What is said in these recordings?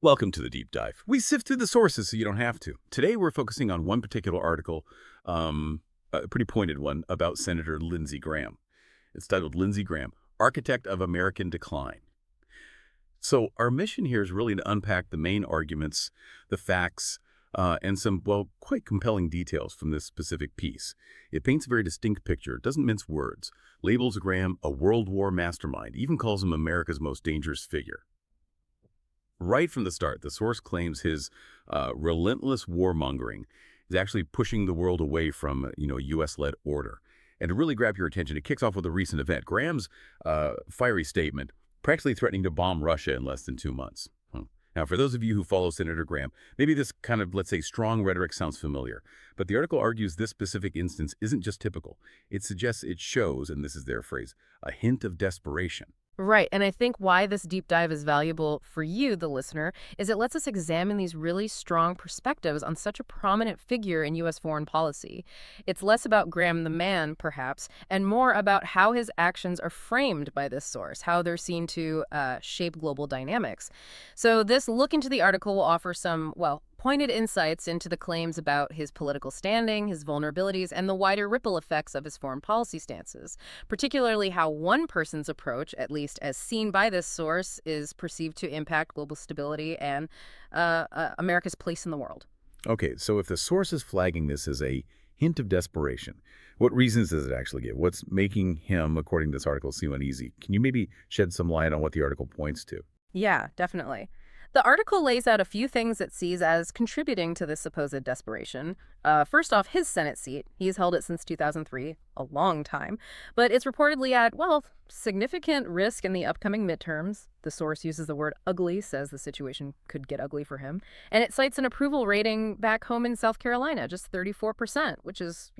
Welcome to the deep dive. We sift through the sources so you don't have to. Today we're focusing on one particular article, a pretty pointed one, about Senator Lindsey Graham. It's titled Lindsey Graham, Architect of American Decline. So our mission here is really to unpack the main arguments, the facts, and some, well, quite compelling details from this specific piece. It paints a very distinct picture, doesn't mince words, labels Graham a World War mastermind, even calls him America's most dangerous figure. Right from the start, the source claims his relentless warmongering is actually pushing the world away from, a U.S.-led order. And to really grab your attention, it kicks off with a recent event. Graham's fiery statement, practically threatening to bomb Russia in less than 2 months. Now, for those of you who follow Senator Graham, maybe this kind of, let's say, strong rhetoric sounds familiar. But the article argues this specific instance isn't just typical. It suggests it shows, and this is their phrase, a hint of desperation. Right. And I think why this deep dive is valuable for you, the listener, is it lets us examine these really strong perspectives on such a prominent figure in U.S. foreign policy. It's less about Graham the man, perhaps, and more about how his actions are framed by this source, how they're seen to shape global dynamics. So this look into the article will offer some, well, pointed insights into the claims about his political standing, his vulnerabilities, and the wider ripple effects of his foreign policy stances, particularly how one person's approach, at least as seen by this source, is perceived to impact global stability and America's place in the world. Okay, so if the source is flagging this as a hint of desperation, what reasons does it actually give? What's making him, according to this article, seem uneasy? Can you maybe shed some light on what the article points to? Yeah, definitely. The article lays out a few things it sees as contributing to this supposed desperation. First off, his Senate seat. He's held it since 2003, a long time. But it's reportedly at, well, significant risk in the upcoming midterms. The source uses the word ugly, says the situation could get ugly for him. And it cites an approval rating back home in South Carolina, just 34%, which is,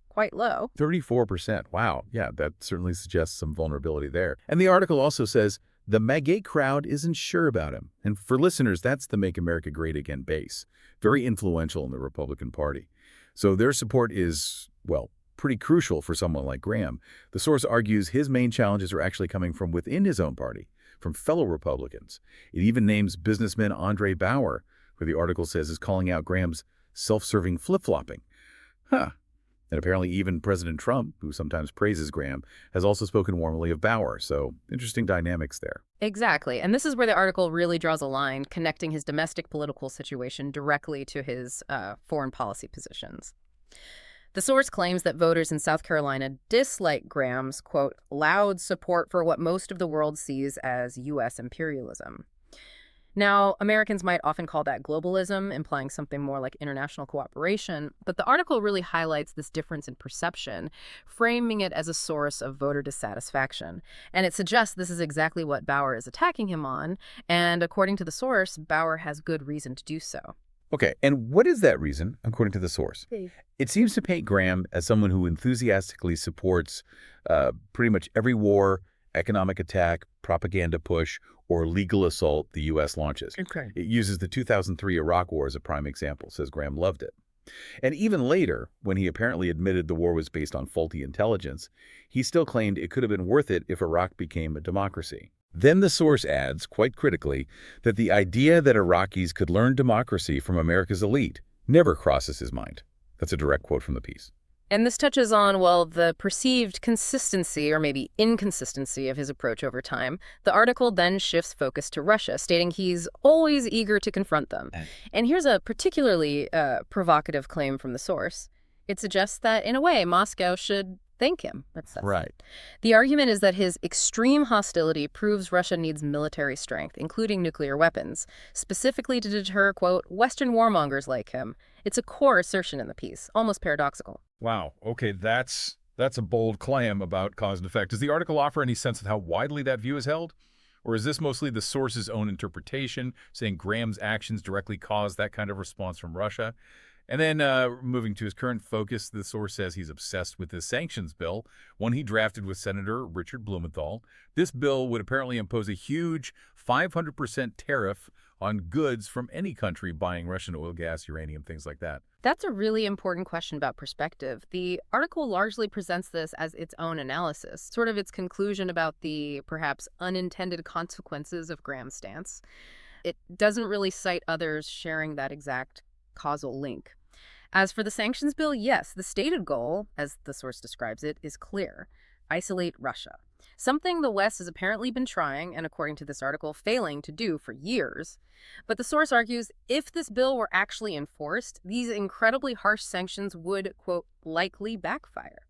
quite low. 34%. Wow. Yeah, that certainly suggests some vulnerability there. And the article also says the MAGA crowd isn't sure about him. And for listeners, that's the Make America Great Again base. Very influential in the Republican Party. So their support is, well, pretty crucial for someone like Graham. The source argues his main challenges are actually coming from within his own party, from fellow Republicans. It even names businessman Andre Bauer, who the article says is calling out Graham's self-serving flip-flopping. Huh. And apparently even President Trump, who sometimes praises Graham, has also spoken warmly of Bauer. So interesting dynamics there. Exactly. And this is where the article really draws a line, connecting his domestic political situation directly to his foreign policy positions. The source claims that voters in South Carolina dislike Graham's, quote, loud support for what most of the world sees as U.S. imperialism. Now, Americans might often call that globalism, implying something more like international cooperation, but the article really highlights this difference in perception, framing it as a source of voter dissatisfaction. And it suggests this is exactly what Bauer is attacking him on, and according to the source, Bauer has good reason to do so. Okay, and what is that reason, according to the source? It seems to paint Graham as someone who enthusiastically supports pretty much every war, economic attack, propaganda push, or legal assault the U.S. launches. Okay. It uses the 2003 Iraq War as a prime example, says Graham loved it. And even later, when he apparently admitted the war was based on faulty intelligence, he still claimed it could have been worth it if Iraq became a democracy. Then the source adds, quite critically, that the idea that Iraqis could learn democracy from America's elite never crosses his mind. That's a direct quote from the piece. And this touches on, well, the perceived consistency or maybe inconsistency of his approach over time. The article then shifts focus to Russia, stating he's always eager to confront them. And here's a particularly provocative claim from the source. It suggests that, in a way, Moscow should thank him. That's Right. The argument is that his extreme hostility proves Russia needs military strength, including nuclear weapons, specifically to deter, quote, Western warmongers like him. It's a core assertion in the piece, almost paradoxical. Wow. Okay, that's a bold claim about cause and effect. Does the article offer any sense of how widely that view is held? Or is this mostly the source's own interpretation, saying Graham's actions directly caused that kind of response from Russia? And then moving to his current focus, the source says he's obsessed with his sanctions bill, one he drafted with Senator Richard Blumenthal. This bill would apparently impose a huge 500% tariff on goods from any country buying Russian oil, gas, uranium, things like that. That's a really important question about perspective. The article largely presents this as its own analysis, sort of its conclusion about the perhaps unintended consequences of Graham's stance. it doesn't really cite others sharing that exact causal link. As for the sanctions bill, yes, the stated goal, as the source describes it, is clear: isolate Russia. Something the West has apparently been trying, and according to this article, failing to do for years. But the source argues if this bill were actually enforced, these incredibly harsh sanctions would, quote, likely backfire.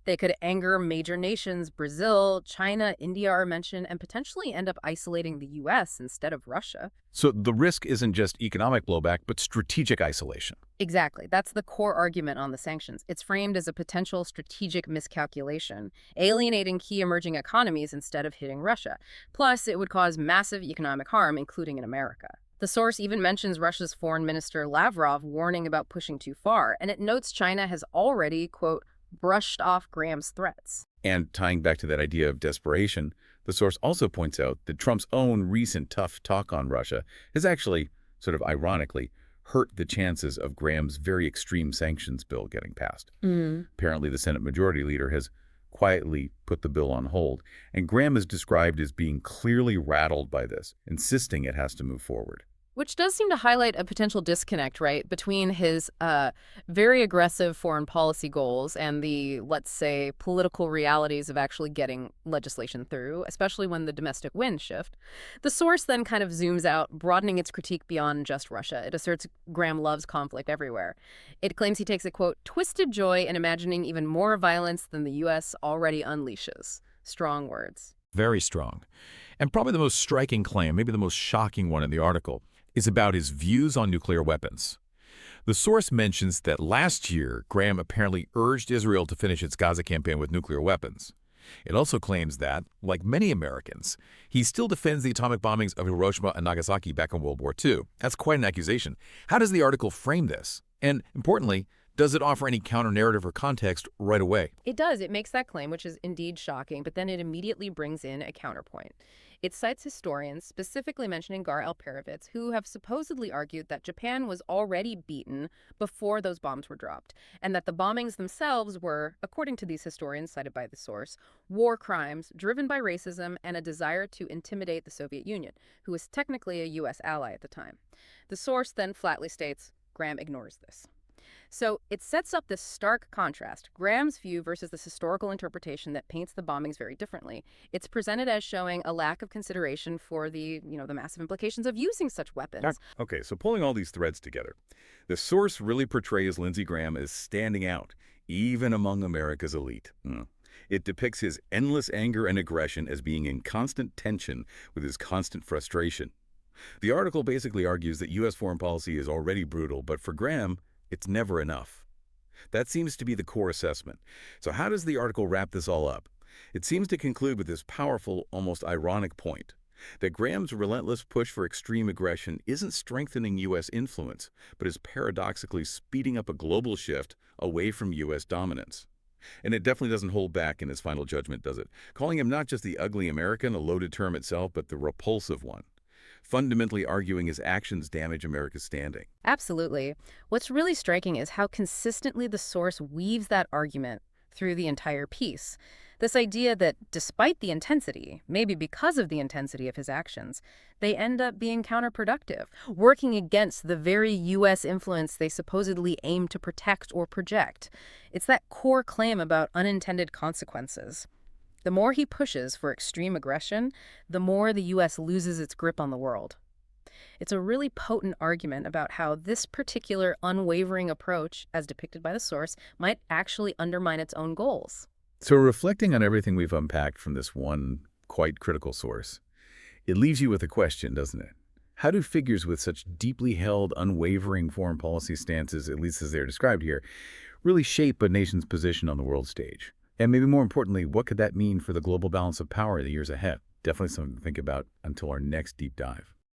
They could anger major nations. Brazil, China, India are mentioned, and potentially end up isolating the U.S. instead of Russia. So the risk isn't just economic blowback, but strategic isolation. Exactly. That's the core argument on the sanctions. It's framed as a potential strategic miscalculation, alienating key emerging economies instead of hitting Russia. Plus, it would cause massive economic harm, including in America. The source even mentions Russia's Foreign Minister Lavrov warning about pushing too far, and it notes China has already, quote, brushed off Graham's threats. And tying back to that idea of desperation, the source also points out that Trump's own recent tough talk on Russia has actually, sort of ironically, hurt the chances of Graham's very extreme sanctions bill getting passed. Apparently, the Senate Majority Leader has quietly put the bill on hold, and Graham is described as being clearly rattled by this, insisting it has to move forward. Which does seem to highlight a potential disconnect, right, between his very aggressive foreign policy goals and the, let's say, political realities of actually getting legislation through, especially when the domestic winds shift. The source then kind of zooms out, broadening its critique beyond just Russia. It asserts Graham loves conflict everywhere. It claims he takes a, quote, twisted joy in imagining even more violence than the U.S. already unleashes. Strong words. Very strong. And probably the most striking claim, maybe the most shocking one in the article, is about his views on nuclear weapons. The source mentions that last year, Graham apparently urged Israel to finish its Gaza campaign with nuclear weapons. It also claims that, like many Americans, he still defends the atomic bombings of Hiroshima and Nagasaki back in World War II. That's quite an accusation. How does the article frame this? And importantly, does it offer any counter-narrative or context right away? It does. It makes that claim, which is indeed shocking, but then it immediately brings in a counterpoint. It cites historians, specifically mentioning Gar Alperovitz, who have supposedly argued that Japan was already beaten before those bombs were dropped, and that the bombings themselves were, according to these historians cited by the source, war crimes driven by racism and a desire to intimidate the Soviet Union, who was technically a U.S. ally at the time. The source then flatly states Graham ignores this. So it sets up this stark contrast, Graham's view versus this historical interpretation that paints the bombings very differently. It's presented as showing a lack of consideration for the massive implications of using such weapons. Okay, so pulling all these threads together, the source really portrays Lindsey Graham as standing out, even among America's elite. It depicts his endless anger and aggression as being in constant tension with his constant frustration. The article basically argues that U.S. foreign policy is already brutal, but for Graham, it's never enough. That seems to be the core assessment. So how does the article wrap this all up? It seems to conclude with this powerful, almost ironic point, that Graham's relentless push for extreme aggression isn't strengthening U.S. influence, but is paradoxically speeding up a global shift away from U.S. dominance. And it definitely doesn't hold back in his final judgment, does it? Calling him not just the ugly American, a loaded term itself, but the repulsive one. Fundamentally arguing his actions damage America's standing. Absolutely. What's really striking is how consistently the source weaves that argument through the entire piece. This idea that despite the intensity, maybe because of the intensity of his actions, they end up being counterproductive, working against the very U.S. influence they supposedly aim to protect or project. It's that core claim about unintended consequences. The more he pushes for extreme aggression, the more the U.S. loses its grip on the world. It's a really potent argument about how this particular unwavering approach, as depicted by the source, might actually undermine its own goals. So reflecting on everything we've unpacked from this one quite critical source, it leaves you with a question, doesn't it? How do figures with such deeply held, unwavering foreign policy stances, at least as they're described here, really shape a nation's position on the world stage? And maybe more importantly, what could that mean for the global balance of power in the years ahead? Definitely something to think about until our next deep dive.